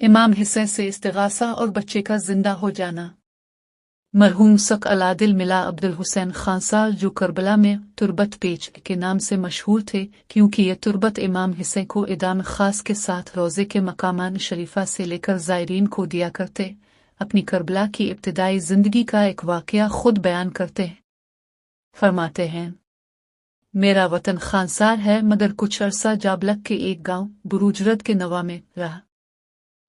इमाम हिस्से से इस्तिगासा और बच्चे का जिंदा हो जाना। मरहूम सक अलादिल मिला अब्दुल हुसैन खानसार जो करबला में तुरबत पेच के नाम से मशहूर थे, क्योंकि ये तुरबत इमाम हिस्से को इदाम खास के साथ रोज़े के मकामान शरीफा से लेकर ज़ायरीन को दिया करते। अपनी करबला की इब्तिदाई ज़िंदगी का एक वाक़या खुद बयान करते हैं। फरमाते हैं, मेरा वतन खानसार है, मगर कुछ अरसा जाबलक के एक गांव बुरूजरद के नवा में रहा।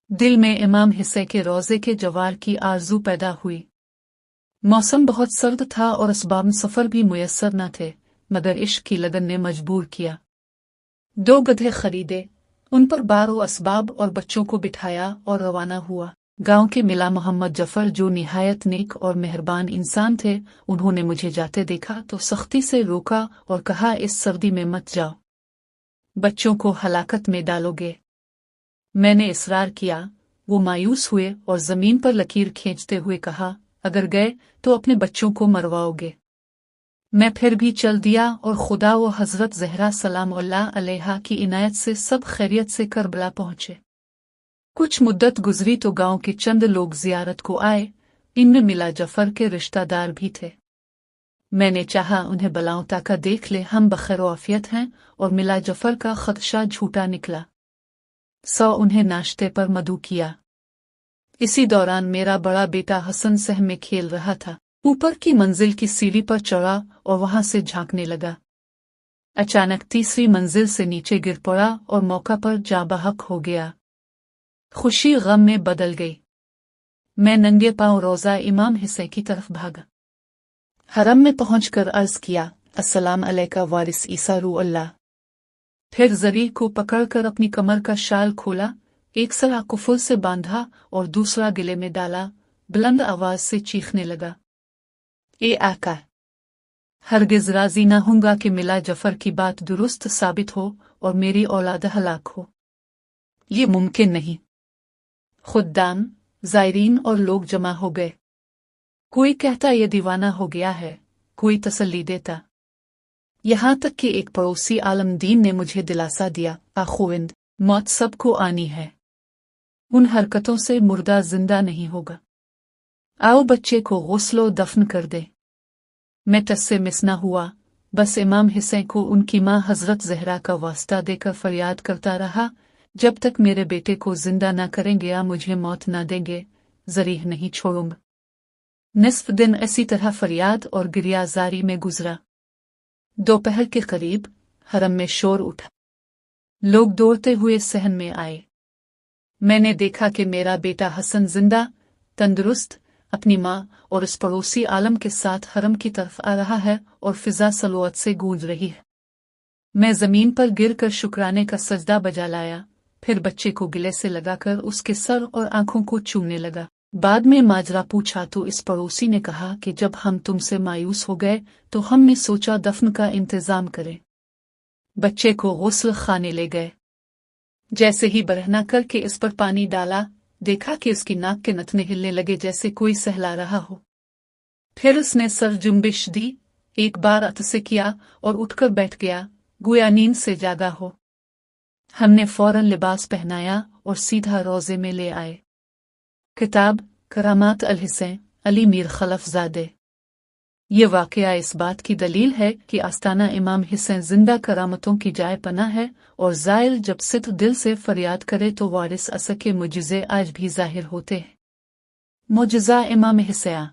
दिल में इमाम हिस्से के रोज़े के जवार की आरज़ू पैदा हुई। मौसम बहुत सर्द था और असबाब सफ़र भी मुयस्सर न थे, मगर इश्क की लगन ने मजबूर किया। 2 गधे खरीदे, उन पर बारो असबाब और बच्चों को बिठाया और रवाना हुआ। गांव के मिला मोहम्मद जफर जो निहायत नेक और मेहरबान इंसान थे, उन्होंने मुझे जाते देखा तो सख्ती से रोका और कहा, इस सर्दी में मत जाओ, बच्चों को हलाकत में डालोगे। मैंने इसरार किया। वो मायूस हुए और जमीन पर लकीर खींचते हुए कहा, अगर गए तो अपने बच्चों को मरवाओगे। मैं फिर भी चल दिया और खुदा व हजरत ज़हरा सलामुल्लाह अलैहा की इनायत से सब खैरियत से करबला पहुँचे। कुछ मुद्दत गुजरी तो गांव के चंद लोग जियारत को आए। इनमें मिला जफर के रिश्तेदार भी थे। मैंने चाहा उन्हें बलाओं ताका देख ले, हम बखैर आफियत हैं, और मिला जफर का खदशा झूठा निकला। उन्हें नाश्ते पर मदऊ किया। इसी दौरान मेरा बड़ा बेटा हसन सह में खेल रहा था। ऊपर की मंजिल की सीढ़ी पर चढ़ा और वहां से झांकने लगा। अचानक तीसरी मंजिल से नीचे गिर पड़ा और मौका पर जा बहक हो गया। खुशी गम में बदल गई। मैं नंगे पांव रोज़ा इमाम हिस्से की तरफ भागा। हरम में पहुंचकर अर्ज किया, अस्सलाम अलैका वारिस ईसा रूह अल्लाह। फिर जरी को पकड़कर अपनी कमर का शाल खोला, एक सरा कुफुल से बांधा और दूसरा गिले में डाला। बुलंद आवाज से चीखने लगा, ए आका, हरगिज राजी न हूंगा कि मिला जफर की बात दुरुस्त साबित हो और मेरी औलाद हलाक हो। ये मुमकिन नहीं। खुद्दाम, ज़ायरीन और लोग जमा हो गए। कोई कहता ये दीवाना हो गया है, कोई तसल्ली देता। यहाँ तक कि एक पड़ोसी आलमदीन ने मुझे दिलासा दिया, आखुविंद, मौत सबको आनी है, उन हरकतों से मुर्दा जिंदा नहीं होगा। आओ बच्चे को गुस्लो दफन कर दे। मैं टस से मिस न हुआ, बस इमाम हिस्से को उनकी माँ हजरत ज़हरा का वास्ता देकर फरियाद करता रहा, जब तक मेरे बेटे को जिंदा न करेंगे या मुझे मौत न देंगे, ज़रीह नहीं छोड़ूंगा। निस्फ दिन इसी तरह फरियाद और गिरियाजारी में गुजरा। दोपहर के करीब हरम में शोर उठा। लोग दौड़ते हुए सहन में आए। मैंने देखा कि मेरा बेटा हसन जिंदा, तंदुरुस्त, अपनी माँ और इस पड़ोसी आलम के साथ हरम की तरफ आ रहा है और फिजा सलोअत से गूंज रही है। मैं जमीन पर गिरकर शुक्राने का सजदा बजा लाया, फिर बच्चे को गिले से लगाकर उसके सर और आंखों को चूमने लगा। बाद में माजरा पूछा तो इस पड़ोसी ने कहा कि जब हम तुमसे मायूस हो गए तो हमने सोचा दफन का इंतजाम करें। बच्चे को गुस्ल खाने ले गए। जैसे ही बरहना करके इस पर पानी डाला, देखा कि उसकी नाक के नथने हिलने लगे जैसे कोई सहला रहा हो। फिर उसने सर जुम्बिश दी, एक बार अतसे किया और उठकर बैठ गया, गोया नींद से जागा हो। हमने फौरन लिबास पहनाया और सीधा रोजे में ले आए। किताब करामात अल हिसैन, अली मीर खलफजादे। ये वाक़या इस बात की दलील है कि आस्ताना इमाम हिसैन जिंदा करामतों की जाए पना है, और ज़ाइल जब सिद्ध दिल से फरियाद करे तो वारिस असर के मुजिज़े आज भी ज़ाहिर होते हैं। मुजिज़ा इमाम हिसैन।